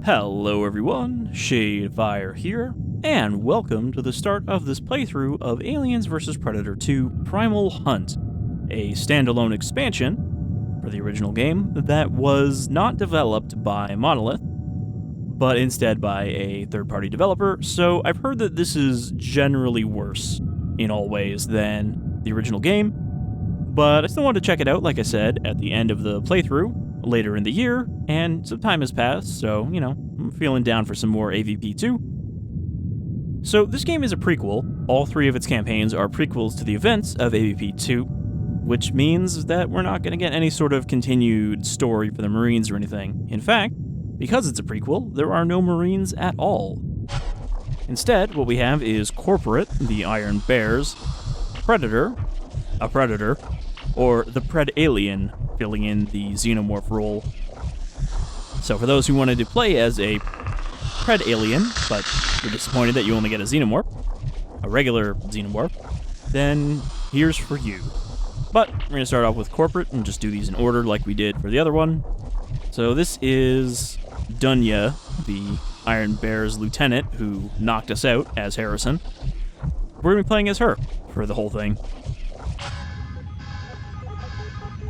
Hello everyone, Shadefire here, and welcome to the start of this playthrough of Aliens vs. Predator 2 Primal Hunt, a standalone expansion for the original game that was not developed by Monolith, but instead by a third-party developer, so I've heard that this is generally worse in all ways than the original game, but I still wanted to check it out, like I said, at the end of the playthrough, later in the year, and some time has passed, so, I'm feeling down for some more AVP2. So this game is a prequel. All three of its campaigns are prequels to the events of AVP2, which means that we're not going to get any sort of continued story for the Marines or anything. In fact, because it's a prequel, there are no Marines at all. Instead, what we have is Corporate, the Iron Bears, Predator, a Predator, or the Pred Alien, filling in the Xenomorph role. So for those who wanted to play as a Pred Alien, but you're disappointed that you only get a Xenomorph, a regular Xenomorph, then here's for you. But we're going to start off with Corporate and just do these in order like we did for the other one. So this is Dunya, the Iron Bear's lieutenant who knocked us out as Harrison. We're going to be playing as her for the whole thing.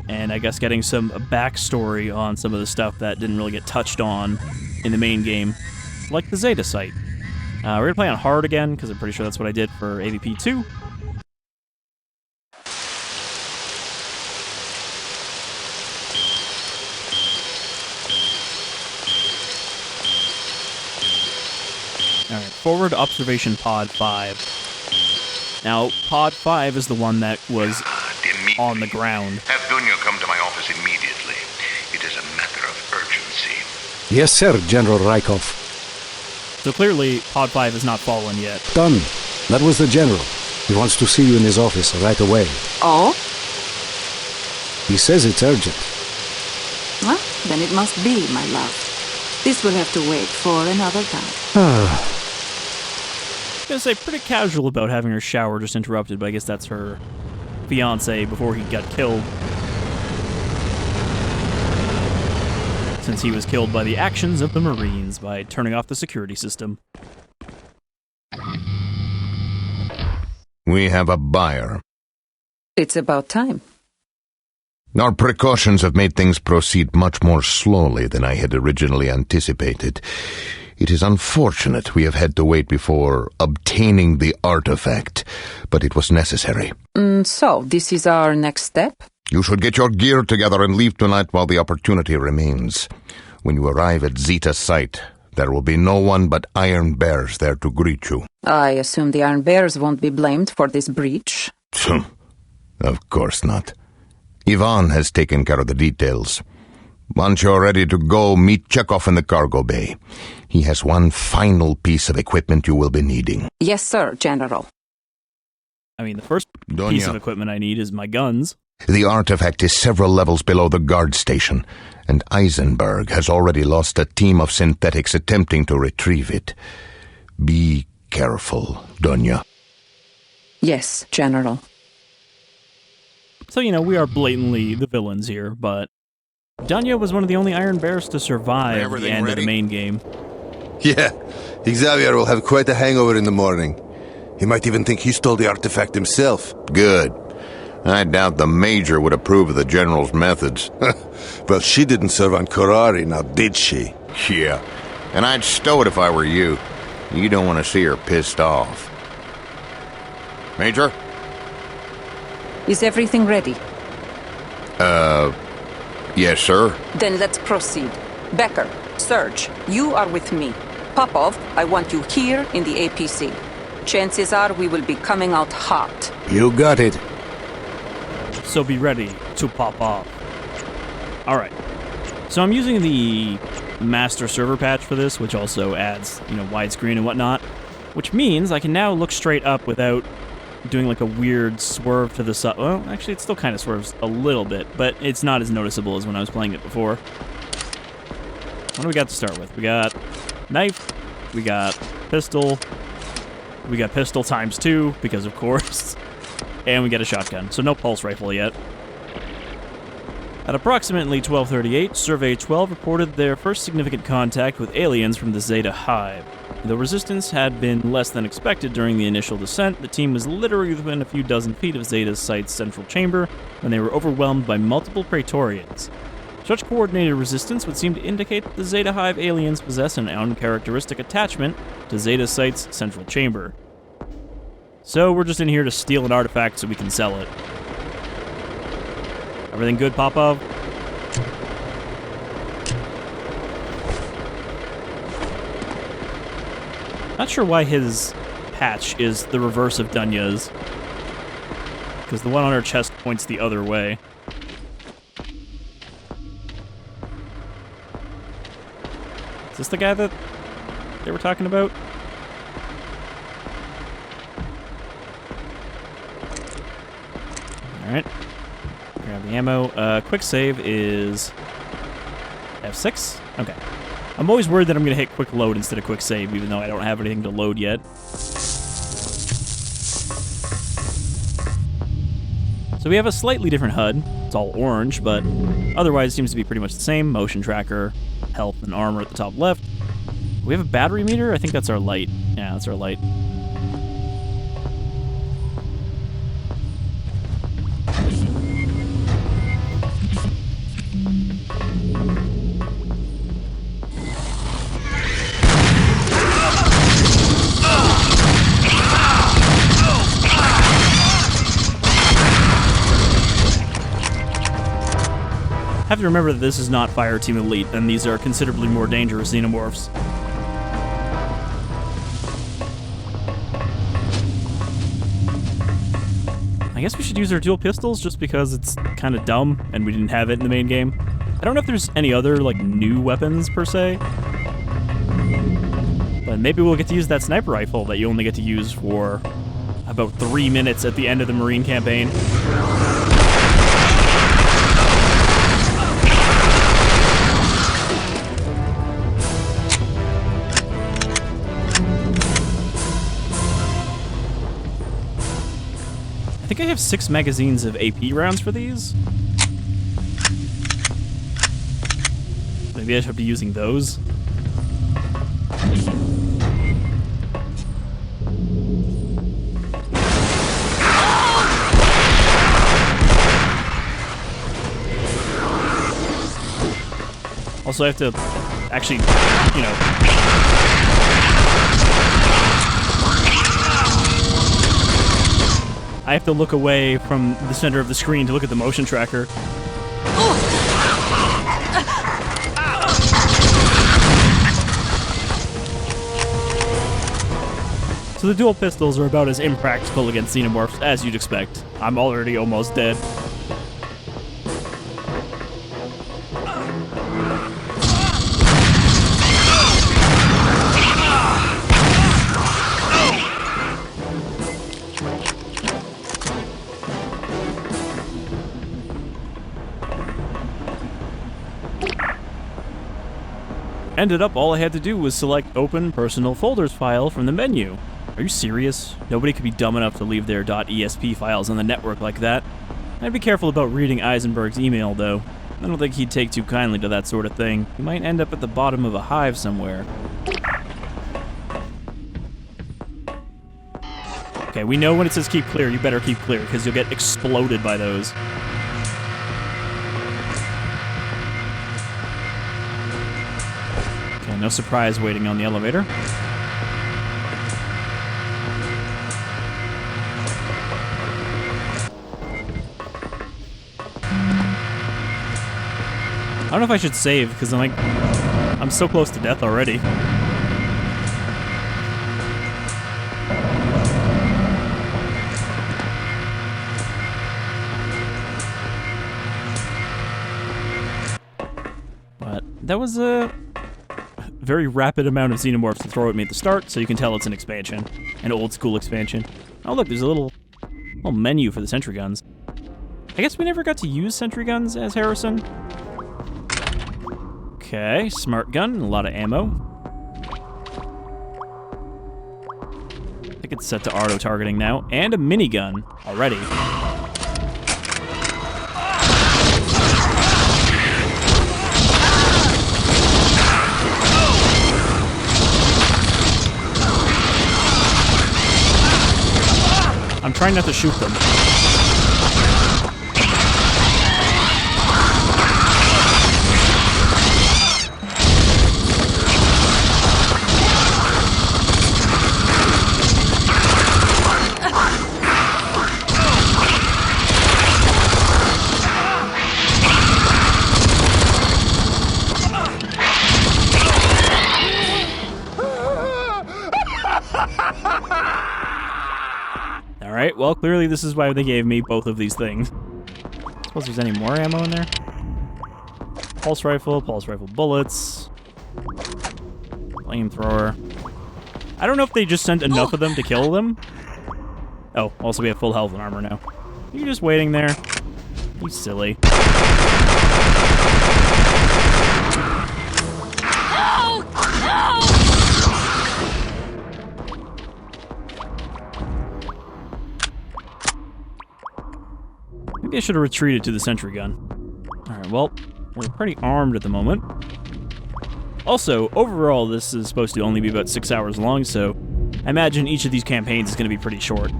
And I guess getting some backstory on some of the stuff that didn't really get touched on in the main game, like the Zeta Site. We're going to play on hard again, because I'm pretty sure that's what I did for AVP2. Alright, forward observation pod 5. Now, pod 5 is the one that was on the ground. Have Dunya come to my office immediately. It is a matter of urgency. Yes, sir, General Rykov. So clearly, pod 5 has not fallen yet. Done. That was the General. He wants to see you in his office right away. Oh? He says it's urgent. Well, then it must be, my love. This will have to wait for another time. I was gonna say, pretty casual about having her shower just interrupted, but I guess that's her fiancé before he got killed. Since he was killed by the actions of the Marines by turning off the security system. We have a buyer. It's about time. Our precautions have made things proceed much more slowly than I had originally anticipated. It is unfortunate we have had to wait before obtaining the artifact, but it was necessary. So, this is our next step? You should get your gear together and leave tonight while the opportunity remains. When you arrive at Zeta Site, there will be no one but Iron Bears there to greet you. I assume the Iron Bears won't be blamed for this breach. Of course not. Ivan has taken care of the details. Once you're ready to go, meet Chekhov in the cargo bay. He has one final piece of equipment you will be needing. Yes, sir, General. I mean, the first piece of equipment I need is my guns. The artifact is several levels below the guard station, and Eisenberg has already lost a team of synthetics attempting to retrieve it. Be careful, Dunya. Yes, General. So, we are blatantly the villains here, but Dunya was one of the only Iron Bears to survive the end of the main game. Yeah, Xavier will have quite a hangover in the morning. He might even think he stole the artifact himself. Good. I doubt the Major would approve of the General's methods. Well, she didn't serve on Kurari, now did she? Yeah, and I'd stow it if I were you. You don't want to see her pissed off. Major? Is everything ready? Yes, sir. Then let's proceed. Becker, Serge, you are with me. Popov, I want you here in the APC. Chances are we will be coming out hot. You got it. So be ready to pop off. Alright. So I'm using the master server patch for this, which also adds, widescreen and whatnot. Which means I can now look straight up without doing like a weird swerve to the side. Well, actually it still kind of swerves a little bit, but it's not as noticeable as when I was playing it before. What do we got to start with? We got knife, we got pistol, we got pistol times 2, because of course, and we get a shotgun. So no pulse rifle yet. At approximately 1238, Survey 12 reported their first significant contact with aliens from the Zeta hive. Though resistance had been less than expected during the initial descent, the team was literally within a few dozen feet of Zeta Site's central chamber when they were overwhelmed by multiple Praetorians. Such coordinated resistance would seem to indicate that the Zeta hive aliens possess an uncharacteristic attachment to Zeta Site's central chamber. So we're just in here to steal an artifact so we can sell it. Everything good, Popov? Not sure why his patch is the reverse of Dunya's, because the one on her chest points the other way. Is this the guy that they were talking about? Alright. Grab the ammo. Quick save is F6? Okay. I'm always worried that I'm going to hit quick load instead of quick save, even though I don't have anything to load yet. So we have a slightly different HUD. It's all orange, but otherwise it seems to be pretty much the same. Motion tracker, health, and armor at the top left. We have a battery meter? I think that's our light. Yeah, that's our light. Have to remember that this is not Fireteam Elite, and these are considerably more dangerous Xenomorphs. I guess we should use our dual pistols just because it's kind of dumb and we didn't have it in the main game. I don't know if there's any other, like, new weapons per se. But maybe we'll get to use that sniper rifle that you only get to use for about 3 minutes at the end of the Marine campaign. I think I have 6 magazines of AP rounds for these. Maybe I should be using those. Also, I have to actually, you know... I have to look away from the center of the screen to look at the motion tracker. So the dual pistols are about as impractical against Xenomorphs as you'd expect. I'm already almost dead. Ended up, all I had to do was select Open Personal Folders file from the menu. Are you serious? Nobody could be dumb enough to leave their .esp files on the network like that. I'd be careful about reading Eisenberg's email, though. I don't think he'd take too kindly to that sort of thing. He might end up at the bottom of a hive somewhere. Okay, we know when it says keep clear, you better keep clear, because you'll get exploded by those. No surprise waiting on the elevator. I don't know if I should save, because I'm so close to death already. But that was a very rapid amount of Xenomorphs to throw at me at the start, so you can tell it's an expansion. An old school expansion. Oh look, there's a little menu for the sentry guns. I guess we never got to use sentry guns as Harrison. Okay, smart gun, a lot of ammo. I think it's set to auto-targeting now. And a minigun already. trying not to shoot them. Alright, well, clearly this is why they gave me both of these things. I suppose there's any more ammo in there? Pulse rifle bullets. Flamethrower. I don't know if they just sent enough of them to kill them. Oh, also we have full health and armor now. You're just waiting there. You silly. Maybe I should have retreated to the sentry gun. Alright, well, we're pretty armed at the moment. Also, overall, this is supposed to only be about 6 hours long, so I imagine each of these campaigns is going to be pretty short.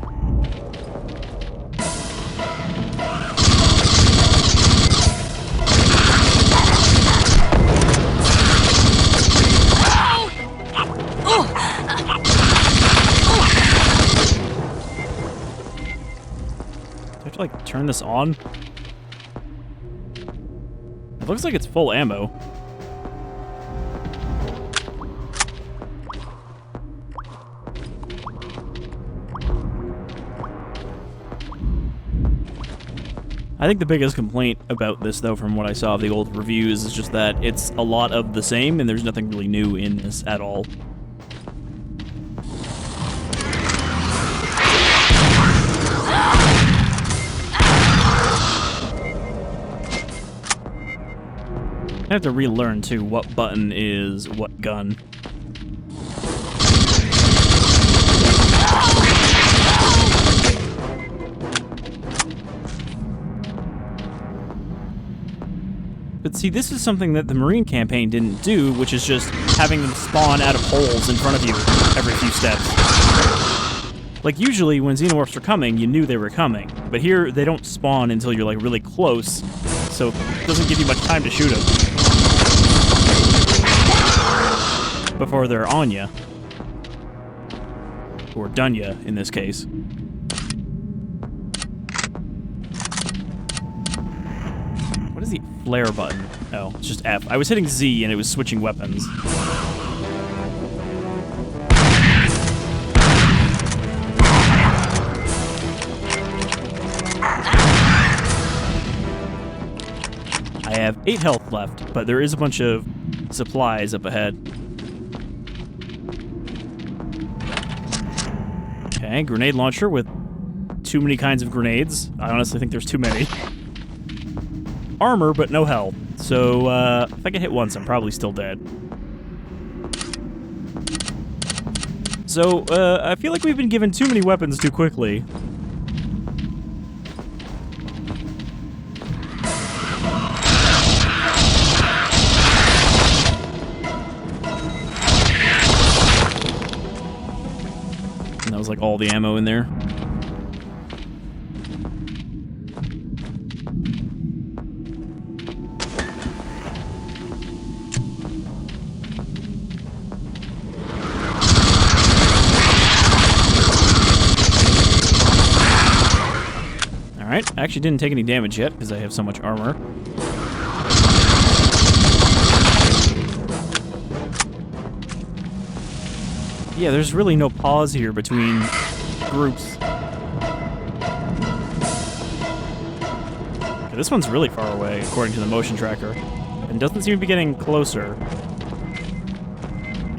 Like turn this on? It looks like it's full ammo. I think the biggest complaint about this, though, from what I saw of the old reviews, is just that it's a lot of the same and there's nothing really new in this at all. I have to relearn, too, what button is what gun. But see, this is something that the Marine campaign didn't do, which is just having them spawn out of holes in front of you every few steps. Like, usually when Xenomorphs are coming, you knew they were coming. But here, they don't spawn until you're, like, really close, so it doesn't give you much time to shoot them before they're on ya. Or Dunya, in this case. What is the flare button? Oh, it's just F. I was hitting Z and it was switching weapons. I have 8 health left, but there is a bunch of supplies up ahead. Okay, grenade launcher with too many kinds of grenades. I honestly think there's too many. Armor, but no health. So, if I get hit once, I'm probably still dead. So, I feel like we've been given too many weapons too quickly. And that was like all the ammo in there. Alright, I actually didn't take any damage yet because I have so much armor. Yeah, there's really no pause here between groups. Okay, this one's really far away, according to the motion tracker, and doesn't seem to be getting closer.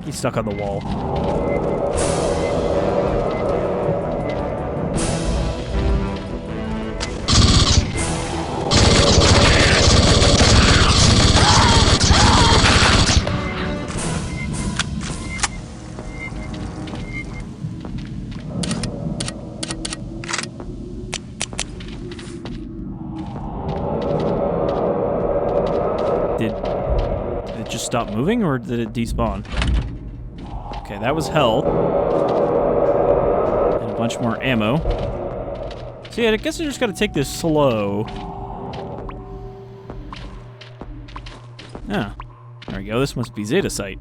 He's stuck on the wall. Did it just stop moving, or did it despawn? Okay, that was hell. And a bunch more ammo. So yeah, I guess I just gotta take this slow. Ah, there we go. This must be Zeta Site.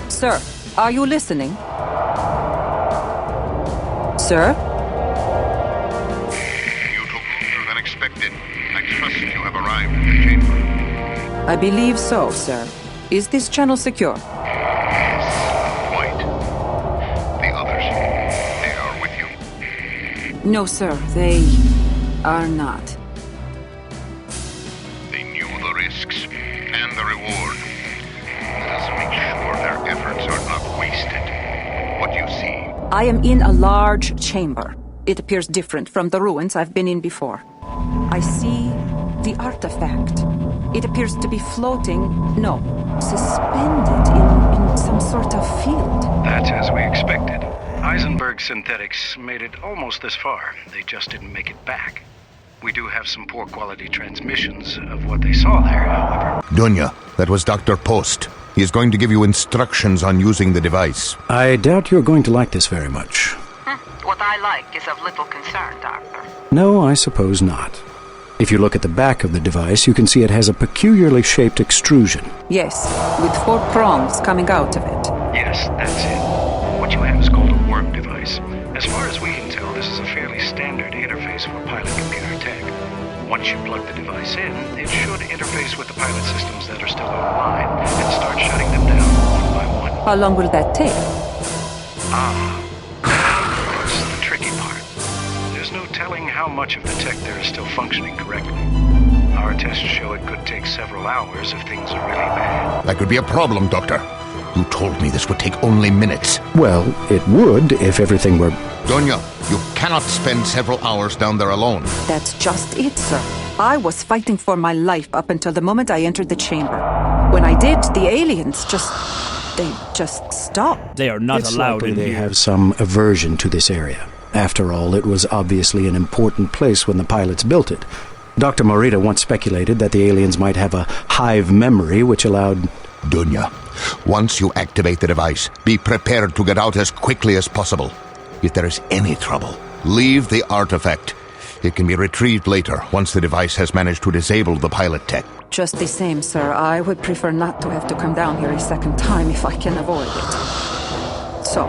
Sir, are you listening? Sir? You took longer than expected. I trust you have arrived at the chamber. I believe so, sir. Is this channel secure? Quite. The others, they are with you. No, sir. They are not. They knew the risks and the reward. Let us make sure their efforts are not wasted. What do you see? I am in a large chamber. It appears different from the ruins I've been in before. I see the artifact. It appears to be floating, no, suspended in some sort of field. That's as we expected. Heisenberg Synthetics made it almost this far. They just didn't make it back. We do have some poor quality transmissions of what they saw there, however. Dunya, that was Dr. Post. He is going to give you instructions on using the device. I doubt you're going to like this very much. What I like is of little concern, Doctor. No, I suppose not. If you look at the back of the device, you can see it has a peculiarly shaped extrusion. Yes, with 4 prongs coming out of it. Yes, that's it. What you have is called a worm device. As far as we can tell, this is a fairly standard interface for pilot computer tech. Once you plug the device in, it should interface with the pilot systems that are still online and start shutting them down one by one. How long will that take? That's the tricky part. There's no telling how much of the tech there is still functioning correctly. Our tests show it could take several hours if things are really bad. That could be a problem, Doctor. You told me this would take only minutes. Well, it would if everything were... Dunya, you cannot spend several hours down there alone. That's just it, sir. I was fighting for my life up until the moment I entered the chamber. When I did, the aliens they just stopped. They are not It's allowed likely in they here. have some aversion to this area. After all, it was obviously an important place when the pilots built it. Dr. Morita once speculated that the aliens might have a hive memory which allowed... Dunya, once you activate the device, be prepared to get out as quickly as possible. If there is any trouble, leave the artifact. It can be retrieved later once the device has managed to disable the pilot tech. Just the same, sir. I would prefer not to have to come down here a second time if I can avoid it. So,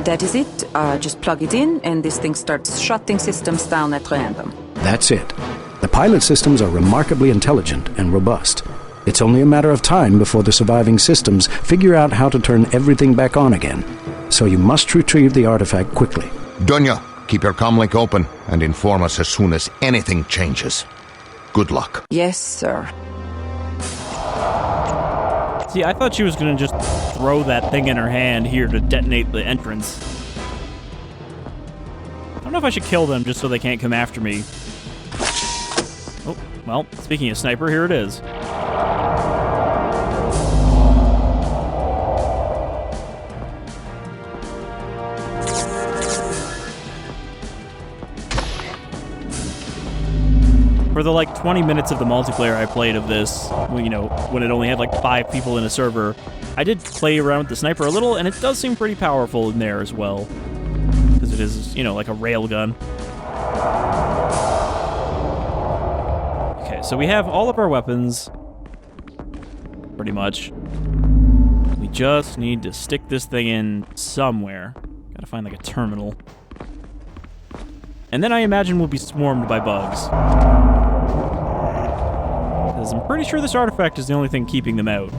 that is it. Just plug it in, and this thing starts shutting systems down at random. That's it. The pilot systems are remarkably intelligent and robust. It's only a matter of time before the surviving systems figure out how to turn everything back on again. So you must retrieve the artifact quickly. Dunya, keep your comlink open and inform us as soon as anything changes. Good luck. Yes, sir. See, I thought she was gonna just throw that thing in her hand here to detonate the entrance. I don't know if I should kill them just so they can't come after me. Oh, well, speaking of sniper, here it is. For the, 20 minutes of the multiplayer I played of this, when it only had, 5 people in a server, I did play around with the sniper a little, and it does seem pretty powerful in there as well. Because it is, like a railgun. Okay, so we have all of our weapons. Pretty much. We just need to stick this thing in somewhere. Gotta find, a terminal. And then I imagine we'll be swarmed by bugs. Because I'm pretty sure this artifact is the only thing keeping them out.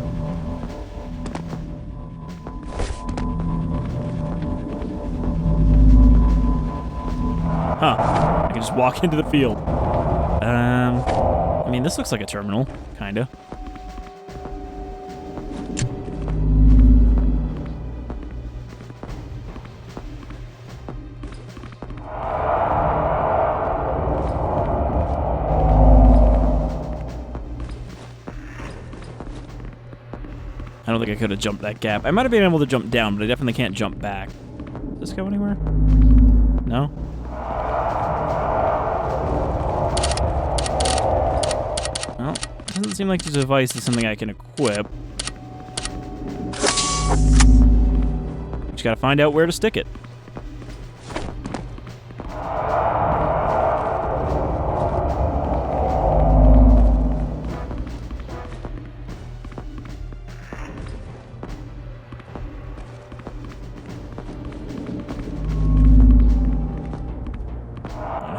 Huh. I can just walk into the field. I mean, this looks like a terminal, kinda. I don't think I could have jumped that gap. I might have been able to jump down, but I definitely can't jump back. Does this go anywhere? No? Well, doesn't seem like the device is something I can equip. Just gotta find out where to stick it.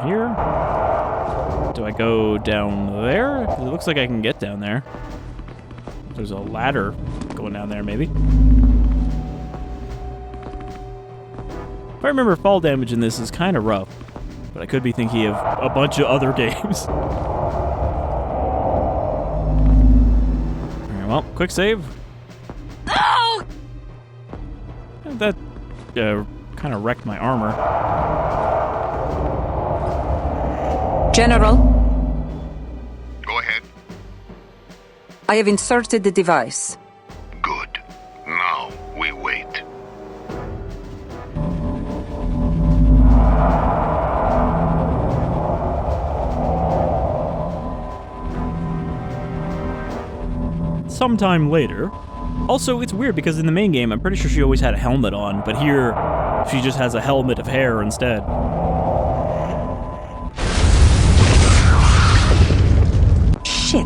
Here. Do I go down there? 'Cause it looks like I can get down there. There's a ladder going down there, maybe. If I remember, fall damage in this is kind of rough, but I could be thinking of a bunch of other games. Alright, well, quick save. No! That kind of wrecked my armor. General, Go ahead. I have inserted the device. Good. Now we wait. Sometime later. Also, it's weird because in the main game, I'm pretty sure she always had a helmet on, but here, she just has a helmet of hair instead. Shit.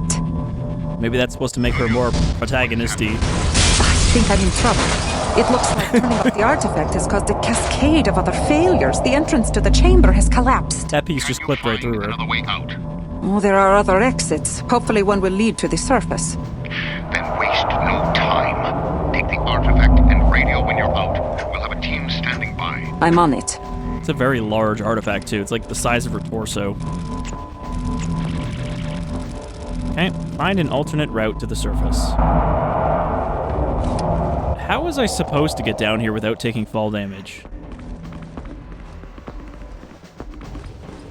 Maybe that's supposed to make her more protagonisty. I think I'm in trouble. It looks like turning off the artifact has caused a cascade of other failures. The entrance to the chamber has collapsed. That piece just clipped right through her. Another way out. Oh, there are other exits. Hopefully one will lead to the surface. Then waste no time. Take the artifact and radio when you're out. We'll have a team standing by. I'm on it. It's a very large artifact, too. It's like the size of her torso. Okay, find an alternate route to the surface. How was I supposed to get down here without taking fall damage?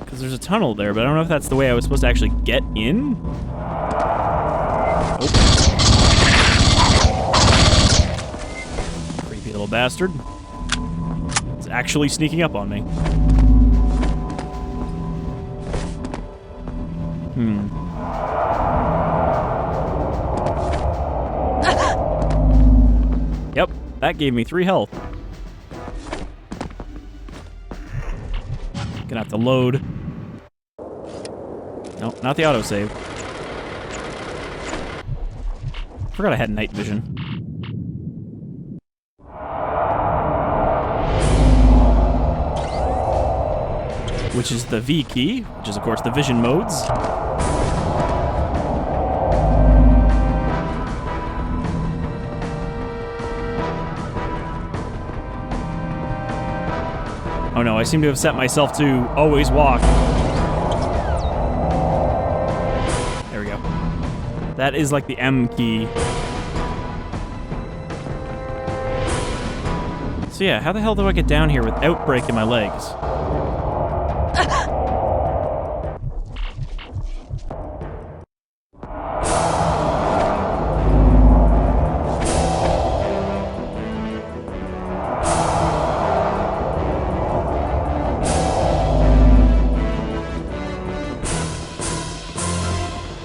Because there's a tunnel there, but I don't know if that's the way I was supposed to actually get in. Oh. Creepy little bastard. It's actually sneaking up on me. Yep, that gave me 3 health. Gonna have to load. Nope, not the autosave. Forgot I had night vision. Which is the V key, which is of course the vision modes. Oh no, I seem to have set myself to always walk. There we go. That is like the M key. So yeah, how the hell do I get down here without breaking my legs?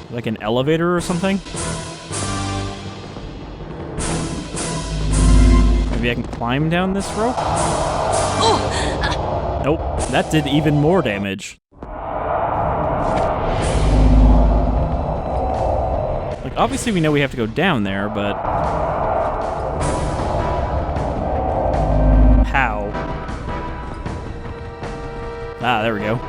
Like an elevator or something? Maybe I can climb down this rope? Nope, that did even more damage. Like, obviously we know we have to go down there, but... how? Ah, there we go.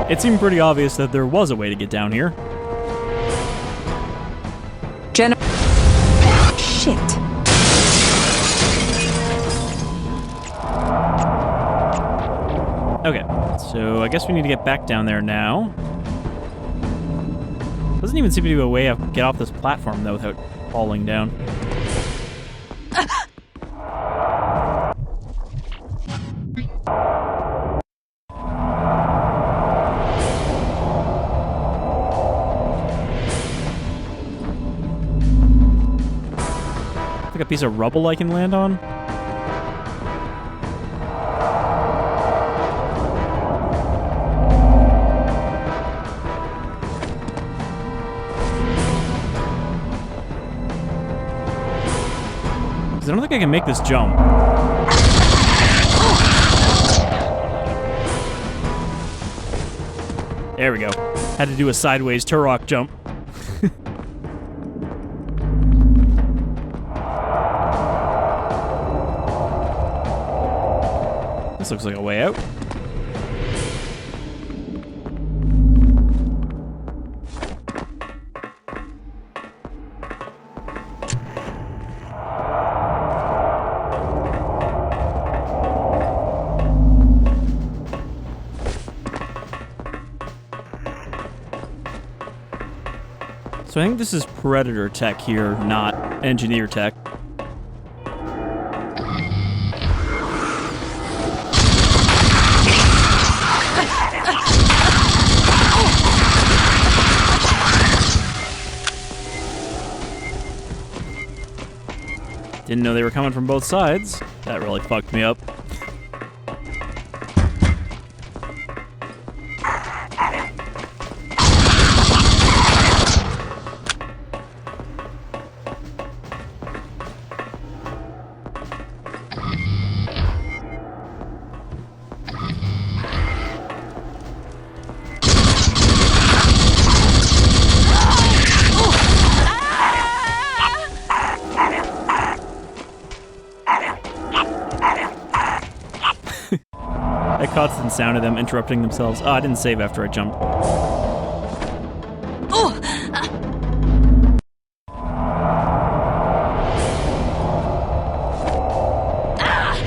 It seemed pretty obvious that there was a way to get down here. Shit. Okay, so I guess we need to get back down there now. Doesn't even seem to be a way to get off this platform, though, without falling down. Like a piece of rubble I can land on? don't think I can make this jump. There we go. Had to do a sideways Turok jump. This looks like a way out. So I think this is Predator tech here, not Engineer tech. Didn't know they were coming from both sides. That really fucked me up. That constant sound of them interrupting themselves. Oh, I didn't save after I jumped.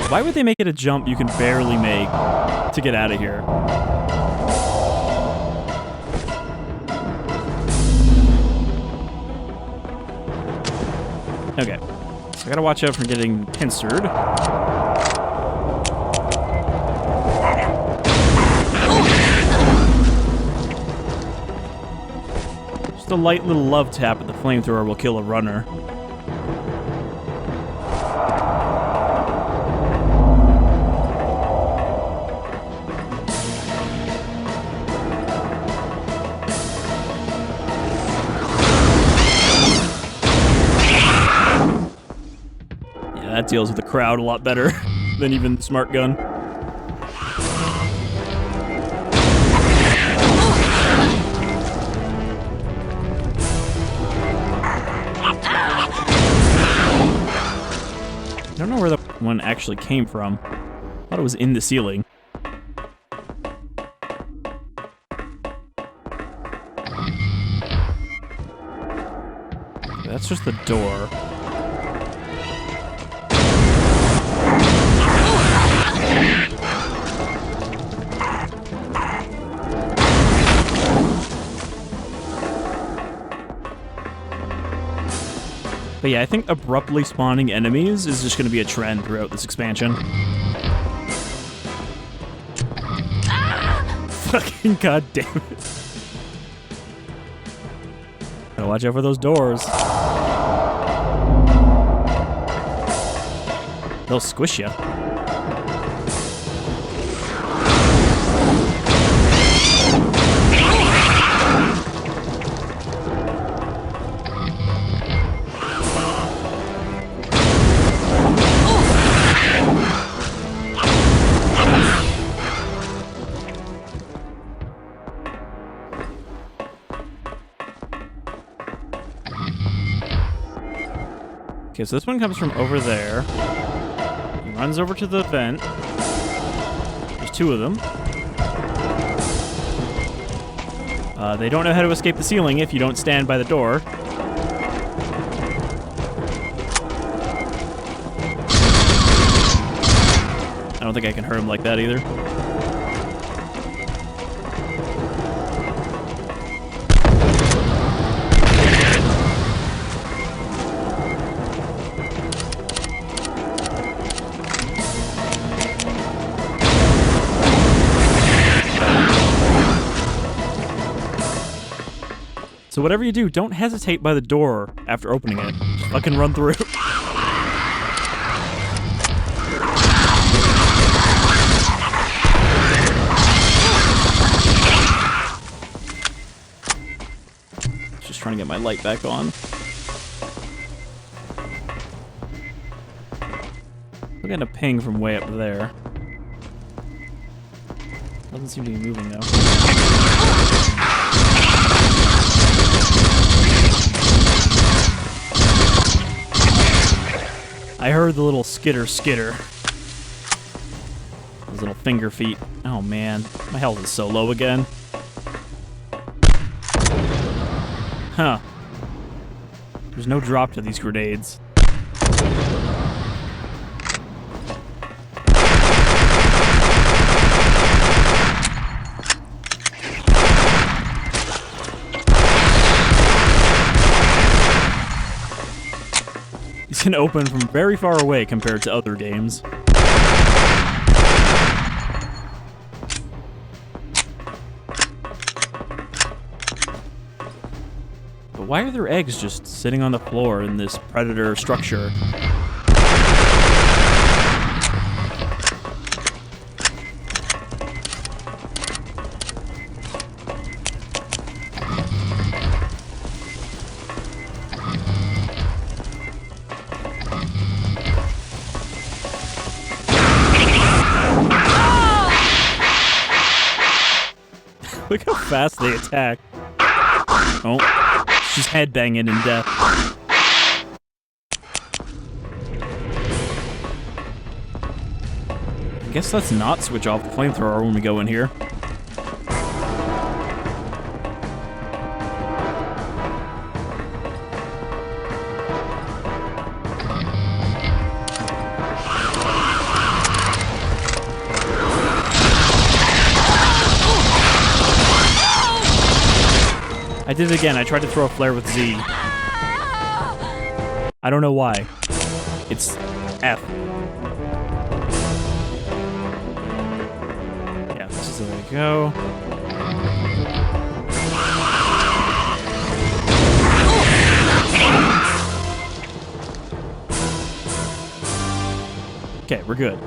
Why would they make it a jump you can barely make to get out of here? Okay. So I gotta watch out for getting pincered. A light little love tap at the flamethrower will kill a runner. Yeah, that deals with the crowd a lot better than even the smart gun. I don't know where the one actually came from. I thought it was in the ceiling. That's just the door. But yeah, I think abruptly spawning enemies is just going to be a trend throughout this expansion. Fucking goddamn it. Gotta watch out for those doors. They'll squish you. Okay, so this one comes from over there. He runs over to the vent. There's two of them. They don't know how to escape the ceiling if you don't stand by the door. I don't think I can hurt him like that either. So whatever you do, don't hesitate by the door after opening it. Just fucking run through. Just trying to get my light back on. getting a ping from way up there. Doesn't seem to be moving, though. I heard the little skitter. Those little finger feet. Oh man, my health is so low again. Huh. There's no drop to these grenades. These can open from very far away compared to other games. But why are there eggs just sitting on the floor in this predator structure? Look how fast they attack. Oh, she's headbanging in death. I guess let's not switch off the flamethrower when we go in here. I did it again. I tried to throw a flare with Z. I don't know why. It's F. Yeah, this is the way to go. Okay, we're good.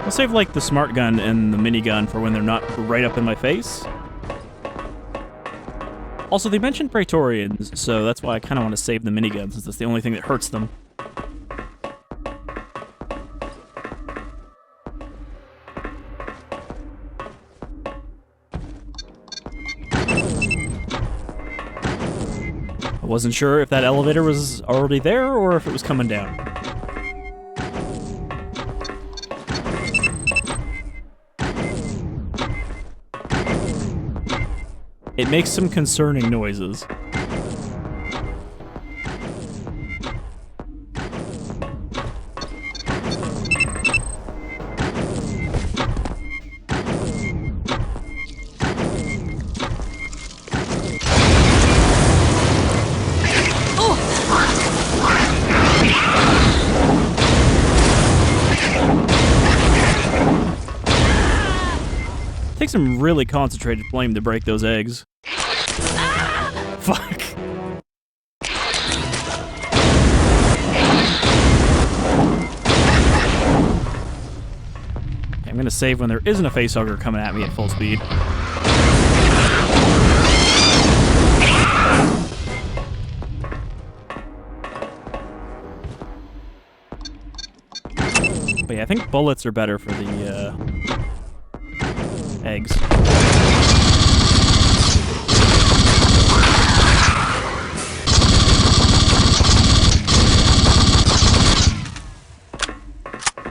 I'll save, like, the smart gun and the minigun for when they're not right up in my face. Also, they mentioned Praetorians, so that's why I kind of want to save the minigun, since that's the only thing that hurts them. I wasn't sure if that elevator was already there, or if it was coming down. It makes some concerning noises. Take some really concentrated flame to break those eggs. Fuck. Okay, I'm gonna save when there isn't a facehugger coming at me at full speed. But yeah, I think bullets are better for the eggs.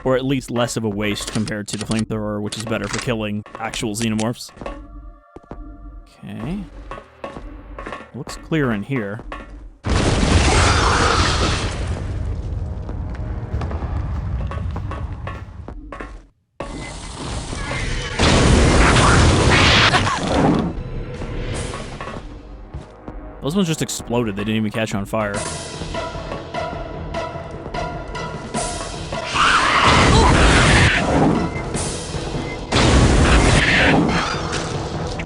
Or at least less of a waste compared to the flamethrower, which is better for killing actual xenomorphs. Okay. Looks clear in here. Those ones just exploded. They didn't even catch on fire.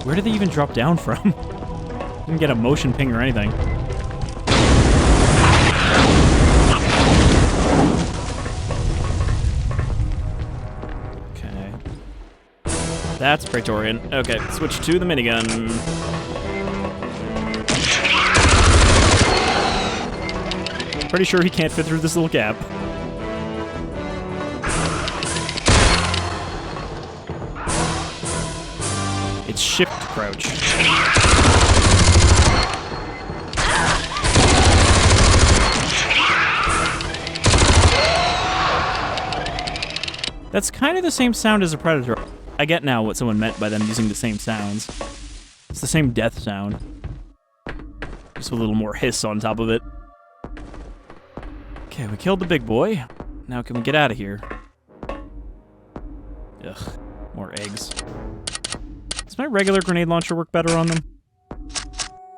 Where did they even drop down from? Didn't get a motion ping or anything. Okay. That's Praetorian. Okay, switch to the minigun. Pretty sure he can't fit through this little gap. It's shift crouch. That's kind of the same sound as a predator. I get now what someone meant by them using the same sounds. It's the same death sound. Just with a little more hiss on top of it. Okay, we killed the big boy. Now can we get out of here? Ugh, more eggs. Does my regular grenade launcher work better on them?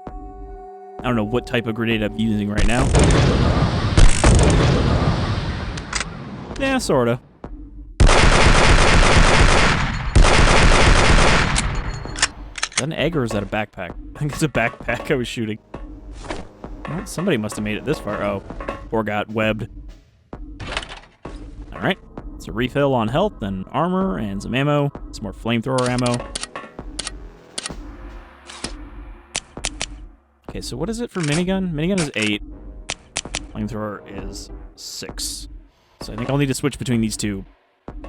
I don't know what type of grenade I'm using right now. Yeah, sorta. Is that an egg or is that a backpack? I think it's a backpack I was shooting. Well, somebody must have made it this far. Oh, or got webbed. Alright, it's a refill on health and armor and some ammo. Some more flamethrower ammo. Okay, so what is it for minigun? Minigun is 8. Flamethrower is 6. So I think I'll need to switch between these two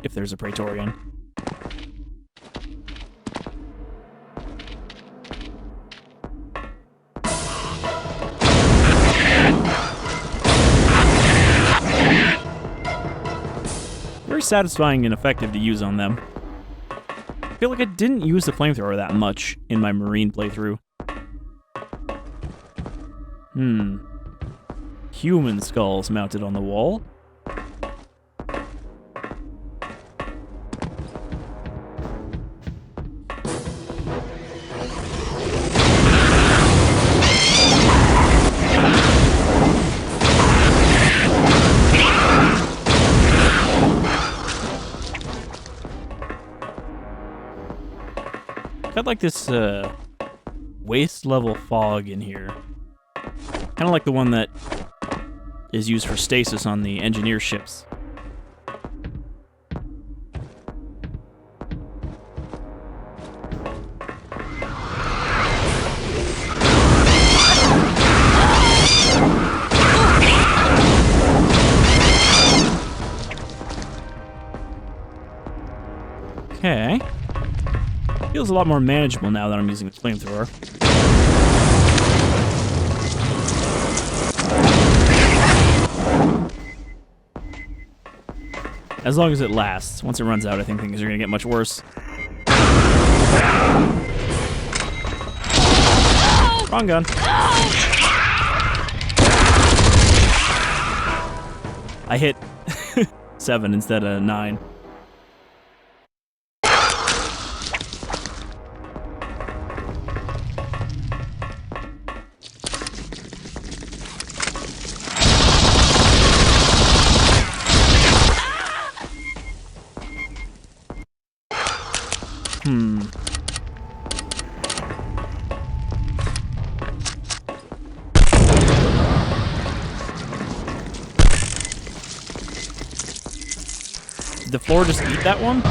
if there's a Praetorian. Very satisfying and effective to use on them. I feel like I didn't use the flamethrower that much in my Marine playthrough. Human skulls mounted on the wall. Got like this waist level fog in here. Kind of like the one that is used for stasis on the engineer ships. Okay. Feels a lot more manageable now that I'm using the flamethrower. As long as it lasts. Once it runs out, I think things are going to get much worse. Wrong gun. I hit 7 instead of 9. Did the floor just eat that one?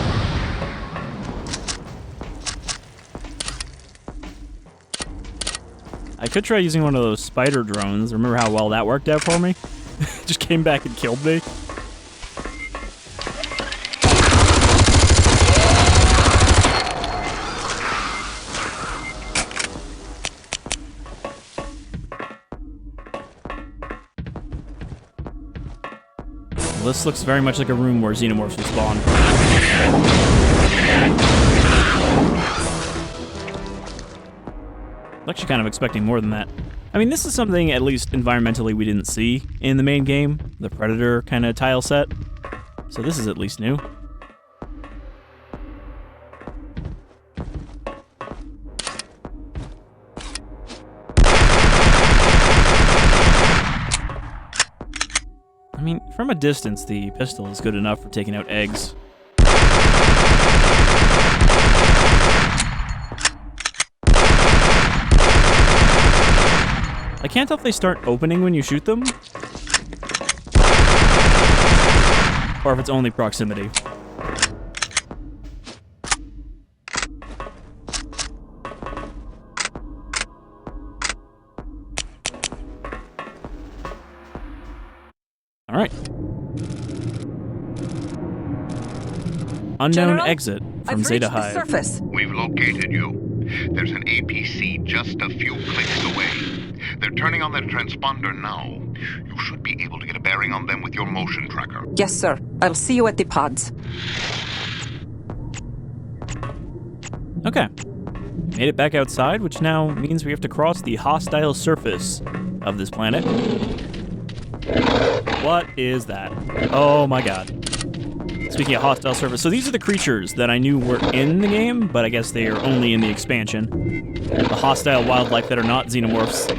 I could try using one of those spider drones. Remember how well that worked out for me? Just came back and killed me. This looks very much like a room where Xenomorphs will spawn. I'm actually kind of expecting more than that. I mean, this is something, at least environmentally, we didn't see in the main game. The Predator kind of tile set. So this is at least new. from a distance, the pistol is good enough for taking out eggs. I can't tell if they start opening when you shoot them, or if it's only proximity. All right. Unknown General, exit from I've Zeta reached the Hive. surface. We've located you. There's an APC just a few clicks away. They're turning on their transponder now. You should be able to get a bearing on them with your motion tracker. Yes, sir. I'll see you at the pods. Okay. Made it back outside, which now means we have to cross the hostile surface of this planet. What is that? Oh my god. Speaking of hostile surface, so these are the creatures that I knew were in the game, but I guess they are only in the expansion. The hostile wildlife that are not Xenomorphs.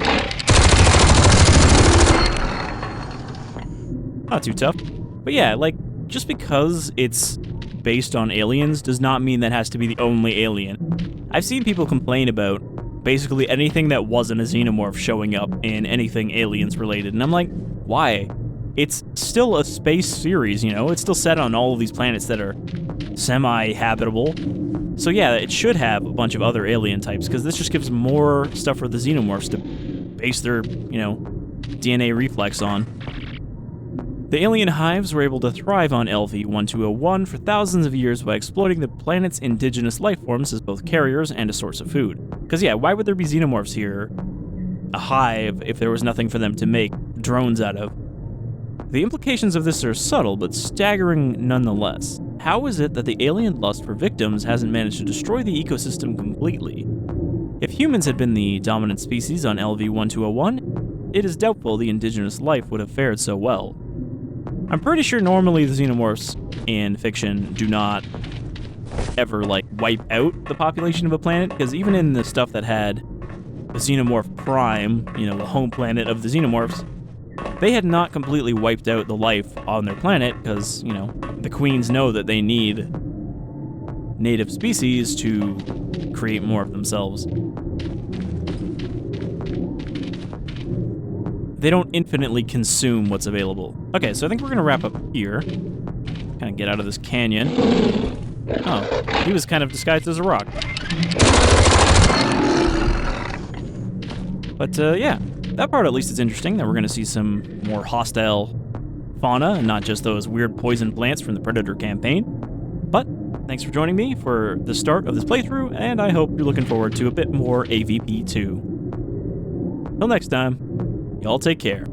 Not too tough. But yeah, like, just because it's based on aliens does not mean that has to be the only alien. I've seen people complain about basically anything that wasn't a Xenomorph showing up in anything aliens related, and I'm like, why? It's still a space series, you know? It's still set on all of these planets that are semi-habitable. So yeah, it should have a bunch of other alien types, because this just gives more stuff for the Xenomorphs to base their, you know, DNA reflex on. The alien hives were able to thrive on LV-1201 for thousands of years by exploiting the planet's indigenous life forms as both carriers and a source of food. Because yeah, why would there be Xenomorphs here, a hive, if there was nothing for them to make drones out of? The implications of this are subtle, but staggering nonetheless. How is it that the alien lust for victims hasn't managed to destroy the ecosystem completely? If humans had been the dominant species on LV-1201, it is doubtful the indigenous life would have fared so well. I'm pretty sure normally the Xenomorphs in fiction do not ever, like, wipe out the population of a planet, because even in the stuff that had the Xenomorph Prime, you know, the home planet of the Xenomorphs, they had not completely wiped out the life on their planet, because, you know, the queens know that they need native species to create more of themselves. They don't infinitely consume what's available. Okay, so I think we're gonna wrap up here. Kind of get out of this canyon. Oh, he was kind of disguised as a rock. But yeah, that part at least is interesting, that we're gonna see some more hostile fauna and not just those weird poison plants from the Predator campaign. But thanks for joining me for the start of this playthrough, and I hope you're looking forward to a bit more AVP2. Till next time, y'all take care.